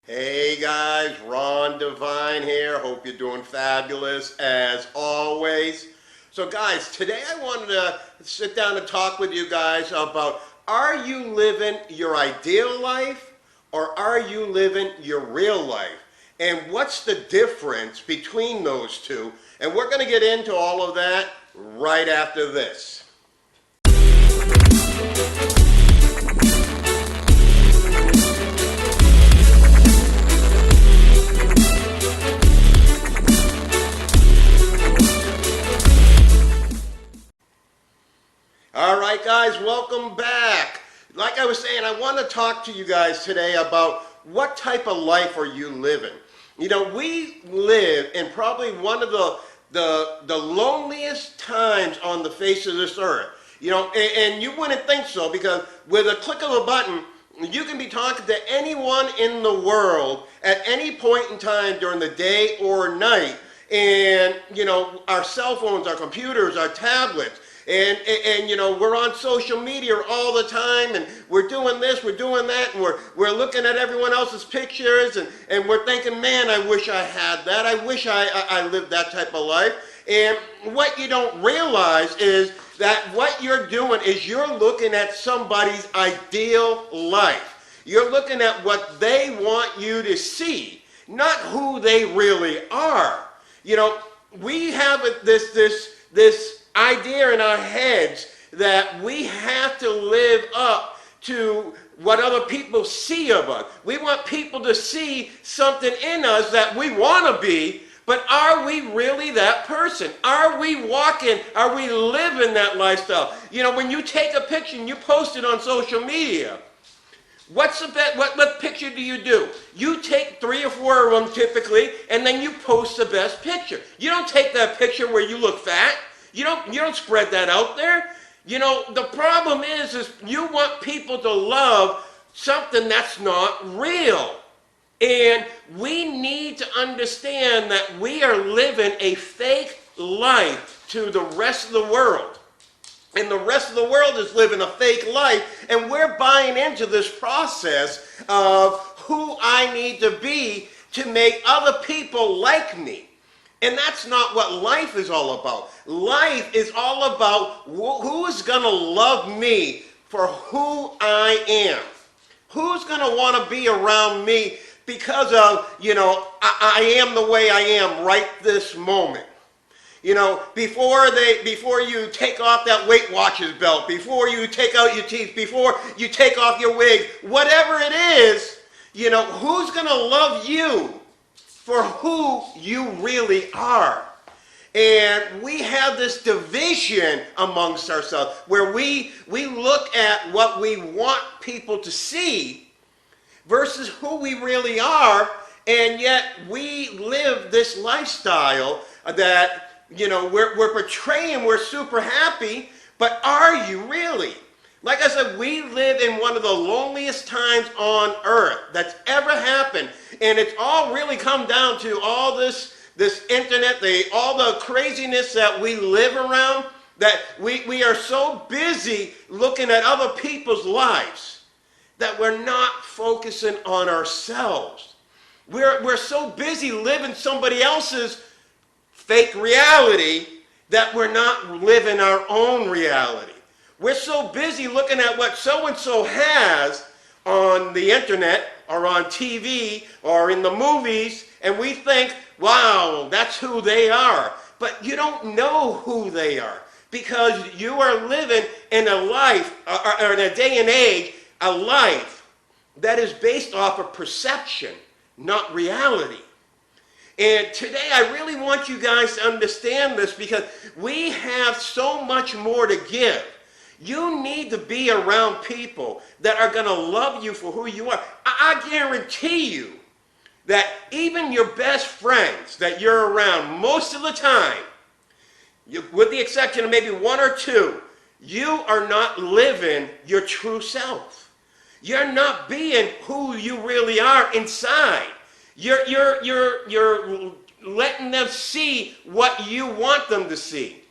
Hey guys, Ron Devine here. Hope you're doing fabulous as always. So guys, today I wanted to sit down and talk with you guys about, are you living your ideal life or are you living your real life? And what's the difference between those two? And we're going to get into all of that right after this. All right, guys, welcome back. Like I was saying, I want to talk to you guys today about what type of life are you living. You know, we live in probably one of the loneliest times on the face of this earth. You know, and you wouldn't think so, because with a click of a button, you can be talking to anyone in the world at any point in time during the day or night. And, you know, our cell phones, our computers, our tablets, and you know, we're on social media all the time, and we're doing this, we're doing that, and we're looking at everyone else's pictures, and we're thinking, man, I wish I had that. I wish I lived that type of life. And what you don't realize is that what you're doing is you're looking at somebody's ideal life. You're looking at what they want you to see, not who they really are. You know, we have this idea in our heads that we have to live up to what other people see of us. We want people to see something in us that we want to be, but are we really that person? Are we walking? Are we living that lifestyle? You know, when you take a picture and you post it on social media, what's the best? What picture do? You take 3 or 4 of them typically, and then you post the best picture. You don't take that picture where you look fat. You don't spread that out there. You know, the problem is you want people to love something that's not real. And we need to understand that we are living a fake life to the rest of the world. And the rest of the world is living a fake life, and we're buying into this process of who I need to be to make other people like me. And that's not what life is all about. Life is all about who is going to love me for who I am. Who's going to want to be around me because of, you know, I am the way I am right this moment. You know, before you take off that Weight Watchers belt, before you take out your teeth, before you take off your wig, whatever it is, you know, who's going to love you for who you really are? And we have this division amongst ourselves where we look at what we want people to see versus who we really are, and yet we live this lifestyle that, you know, we're portraying we're super happy, but are you really? Like I said, we live in one of the loneliest times on earth that's ever happened. And it's all really come down to all this internet, all the craziness that we live around, that we are so busy looking at other people's lives that we're not focusing on ourselves. We're so busy living somebody else's fake reality that we're not living our own reality. We're so busy looking at what so-and-so has on the internet or on TV or in the movies, and we think, wow, that's who they are. But you don't know who they are, because you are living in a life, or in a day and age, a life that is based off of perception, not reality. And today I really want you guys to understand this, because we have so much more to give. You need to be around people that are going to love you for who you are. I guarantee you that even your best friends that you're around most of the time, with the exception of maybe 1 or 2, you are not living your true self. You're not being who you really are inside. You're letting them see what you want them to see.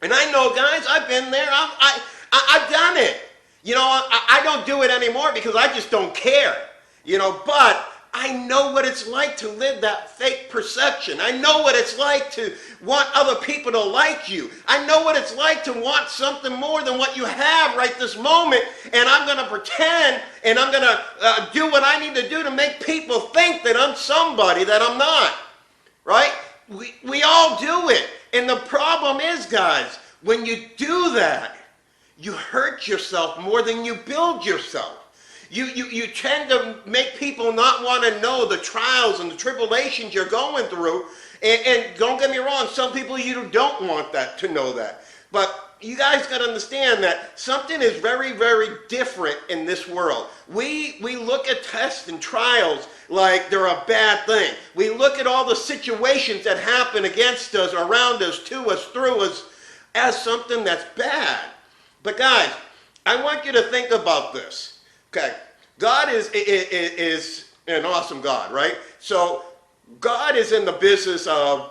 And I know, guys, I've been there. I've done it. You know, I don't do it anymore because I just don't care. You know, but I know what it's like to live that fake perception. I know what it's like to want other people to like you. I know what it's like to want something more than what you have right this moment. And I'm going to pretend and I'm going to do what I need to do to make people think that I'm somebody that I'm not. Right? We all do it. And the problem is, guys, when you do that, you hurt yourself more than you build yourself. You tend to make people not want to know the trials and the tribulations you're going through. And don't get me wrong, some people you don't want that to know that. But you guys got to understand that something is very, very different in this world. We look at tests and trials like they're a bad thing. We look at all the situations that happen against us, around us, to us, through us, as something that's bad. But guys, I want you to think about this. Okay, God is an awesome God, right? So God is in the business of,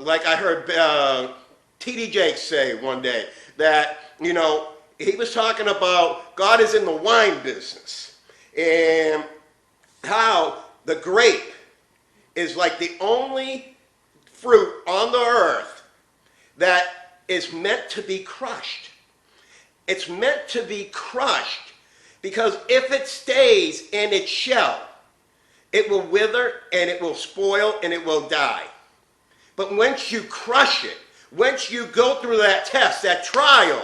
like I heard T.D. Jakes say one day, that, you know, he was talking about God is in the wine business. And how the grape is like the only fruit on the earth that is meant to be crushed. It's meant to be crushed because if it stays in its shell, it will wither and it will spoil and it will die. But once you crush it, once you go through that test, that trial,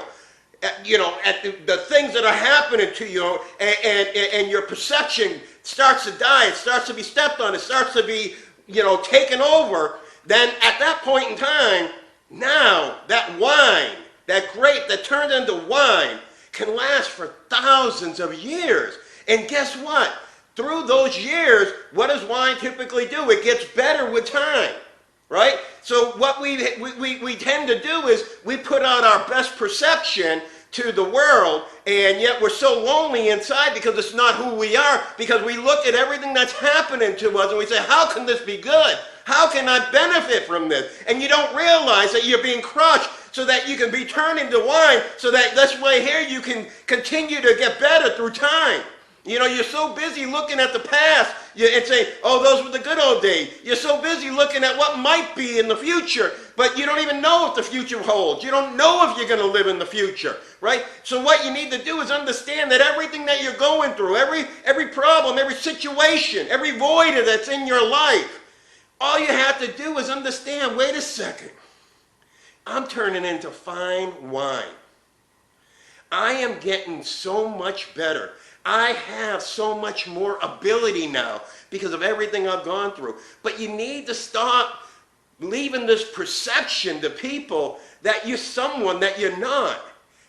you know, at the things that are happening to you, and your perception starts to die, it starts to be stepped on, it starts to be, you know, taken over, then at that point in time, now that wine, that grape that turned into wine, can last for thousands of years. And guess what? Through those years, what does wine typically do? It gets better with time, right? So what we tend to do is we put out our best perception to the world, and yet we're so lonely inside because it's not who we are, because we look at everything that's happening to us and we say, how can this be good? How can I benefit from this? And you don't realize that you're being crushed so that you can be turned into wine, so that this way here you can continue to get better through time. You know, you're so busy looking at the past and saying, oh, those were the good old days. You're so busy looking at what might be in the future, but you don't even know what the future holds. You don't know if you're going to live in the future, right? So what you need to do is understand that everything that you're going through, every problem, every situation, every void that's in your life, all you have to do is understand, wait a second, I'm turning into fine wine. I am getting so much better. I have so much more ability now because of everything I've gone through. But you need to stop leaving this perception to people that you're someone that you're not.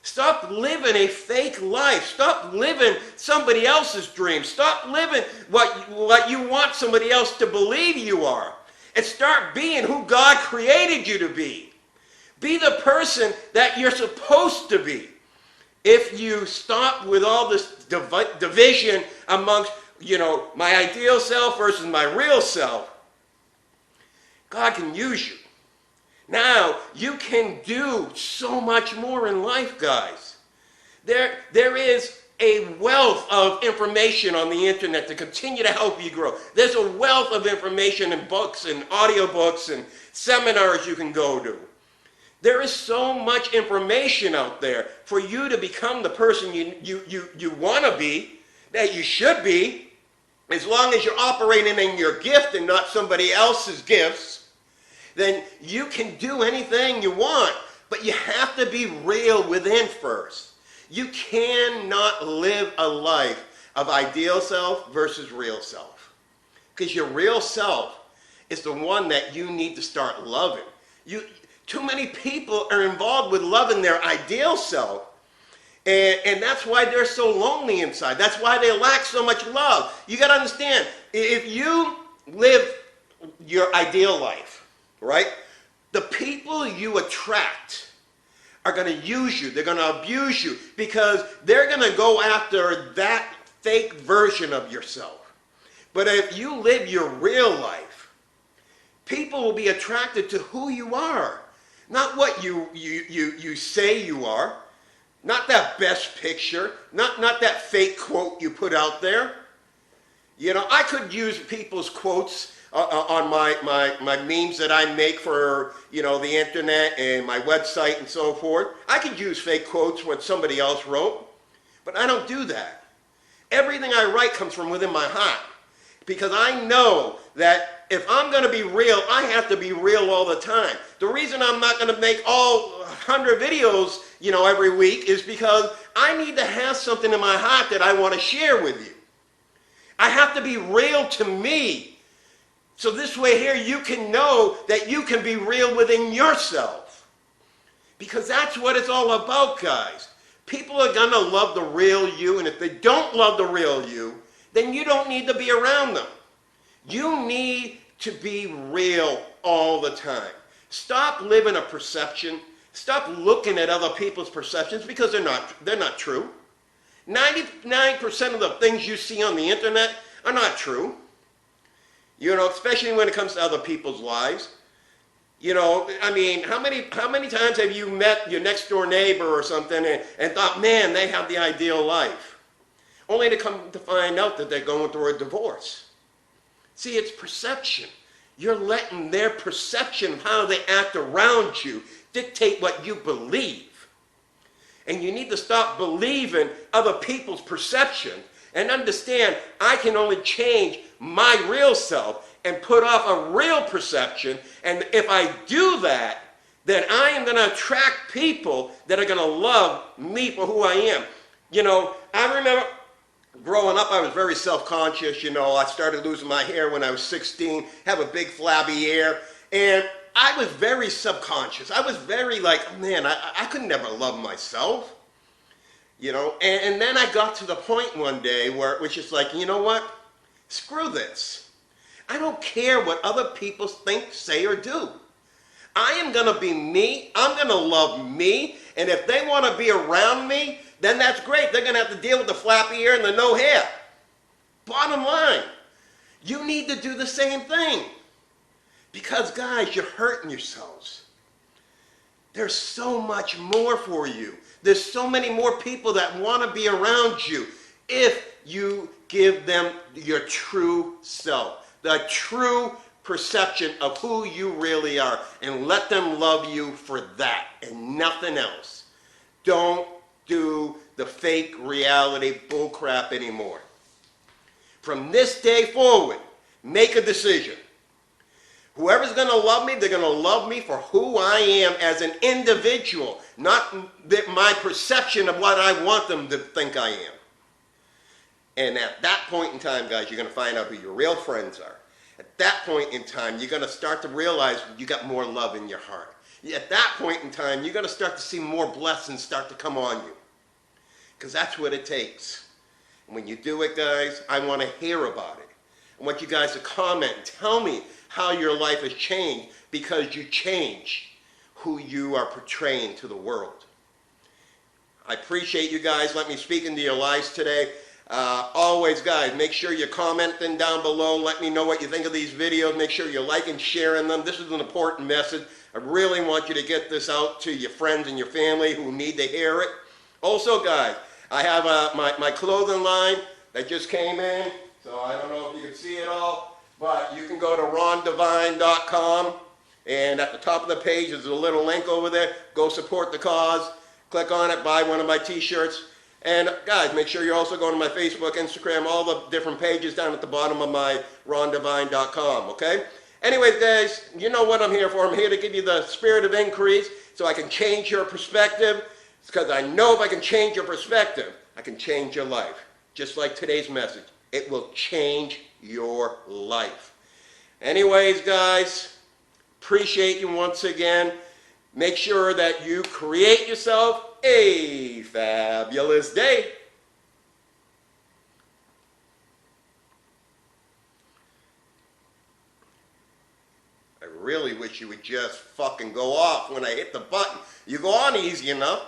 Stop living a fake life. Stop living somebody else's dream. Stop living what you want somebody else to believe you are. And start being who God created you to be. Be the person that you're supposed to be. If you stop with all this division amongst, you know, my ideal self versus my real self, God can use you. Now, you can do so much more in life, guys. There is a wealth of information on the internet to continue to help you grow. There's a wealth of information in books and audiobooks and seminars you can go to. There is so much information out there for you to become the person you want to be, that you should be, as long as you're operating in your gift and not somebody else's gifts. Then you can do anything you want, but you have to be real within first. You cannot live a life of ideal self versus real self. Because your real self is the one that you need to start loving. Too many people are involved with loving their ideal self, and that's why they're so lonely inside. That's why they lack so much love. You got to understand, if you live your ideal life, right, the people you attract are going to use you. They're going to abuse you because they're going to go after that fake version of yourself. But if you live your real life, people will be attracted to who you are. Not what you say you are, not that best picture, not that fake quote you put out there. You know, I could use people's quotes on my memes that I make for, you know, the internet and my website and so forth. I could use fake quotes what somebody else wrote, but I don't do that. Everything I write comes from within my heart, because I know that if I'm going to be real, I have to be real all the time. The reason I'm not going to make all 100 videos, you know, every week is because I need to have something in my heart that I want to share with you. I have to be real to me. So this way here you can know that you can be real within yourself. Because that's what it's all about, guys. People are going to love the real you, and if they don't love the real you, then you don't need to be around them. You need to be real all the time. Stop living a perception. Stop looking at other people's perceptions, because they're not true. 99% of the things you see on the internet are not true. You know, especially when it comes to other people's lives. You know, I mean, how many times have you met your next door neighbor or something and thought, man, they have the ideal life? Only to come to find out that they're going through a divorce. See, it's perception. You're letting their perception of how they act around you dictate what you believe. And you need to stop believing other people's perception and understand I can only change my real self and put off a real perception. And if I do that, then I am going to attract people that are going to love me for who I am. You know, I remember growing up, I was very self-conscious. You know, I started losing my hair when I was 16, have a big flabby hair, and I was very subconscious. I was very like, man, I could never love myself. You know, and then I got to the point one day where it was just like, you know what? Screw this. I don't care what other people think, say, or do. I am going to be me. I'm going to love me. And if they want to be around me, then that's great. They're going to have to deal with the flappy hair and the no hair. Bottom line, you need to do the same thing. Because, guys, you're hurting yourselves. There's so much more for you. There's so many more people that want to be around you if you give them your true self, the true perception of who you really are, and let them love you for that and nothing else. Don't do the fake reality bullcrap anymore. From this day forward, make a decision. Whoever's going to love me, they're going to love me for who I am as an individual, not my perception of what I want them to think I am. And at that point in time, guys, you're going to find out who your real friends are. At that point in time, you're going to start to realize you got more love in your heart. At that point in time, you're going to start to see more blessings start to come on you. Because that's what it takes. And when you do it, guys, I want to hear about it. I want you guys to comment and tell me how your life has changed, because you change who you are portraying to the world. I appreciate you guys. Let me speak into your lives today. Always, guys, make sure you're commenting down below. Let me know what you think of these videos. Make sure you're liking and sharing them. This is an important message. I really want you to get this out to your friends and your family who need to hear it. Also, guys, I have my clothing line that just came in, so I don't know if you can see it all. But you can go to rondevine.com, and at the top of the page is a little link over there. Go support the cause. Click on it, buy one of my t-shirts. And guys, make sure you're also going to my Facebook, Instagram, all the different pages down at the bottom of my rondevine.com, okay? Anyways, guys, you know what I'm here for. I'm here to give you the spirit of increase so I can change your perspective. It's because I know if I can change your perspective, I can change your life. Just like today's message. It will change your life. Anyways, guys, appreciate you once again. Make sure that you create yourself a fabulous day. I really wish you would just fucking go off when I hit the button. You go on easy enough.